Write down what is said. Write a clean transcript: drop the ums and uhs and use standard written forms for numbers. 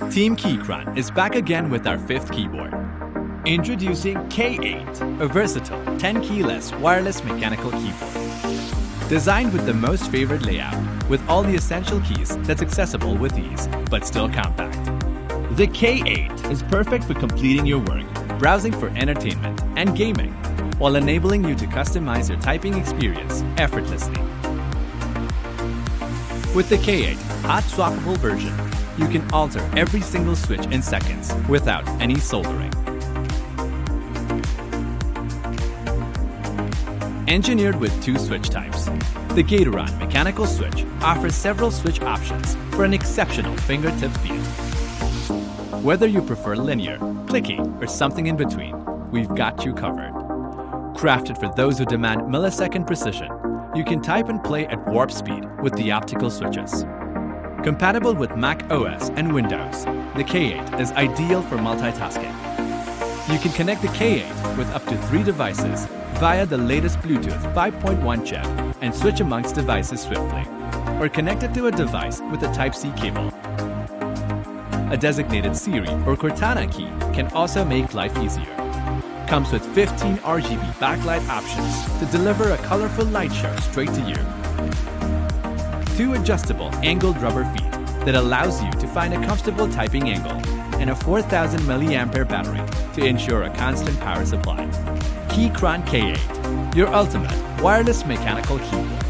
Team Keychron is back again with our 5th keyboard. Introducing K8, a versatile 10-keyless wireless mechanical keyboard. Designed with the most favored layout, with all the essential keys that's accessible with ease, but still compact. The K8 is perfect for completing your work, browsing for entertainment, and gaming, while enabling you to customize your typing experience effortlessly. With the K8 hot-swappable version, you can alter every single switch in seconds without any soldering. Engineered with 2 switch types, the Gateron mechanical switch offers several switch options for an exceptional fingertip feel. Whether you prefer linear, clicky, or something in between, we've got you covered. Crafted for those who demand millisecond precision, you can type and play at warp speed with the optical switches. Compatible with Mac OS and Windows, the K8 is ideal for multitasking. You can connect the K8 with up to 3 devices via the latest Bluetooth 5.1 chip and switch amongst devices swiftly, or connect it to a device with a Type-C cable. A designated Siri or Cortana key can also make life easier. Comes with 15 RGB backlight options to deliver a colorful light show straight to you. 2 adjustable angled rubber feet that allows you to find a comfortable typing angle, and a 4000 mAh battery to ensure a constant power supply. Keychron K8, your ultimate wireless mechanical keyboard.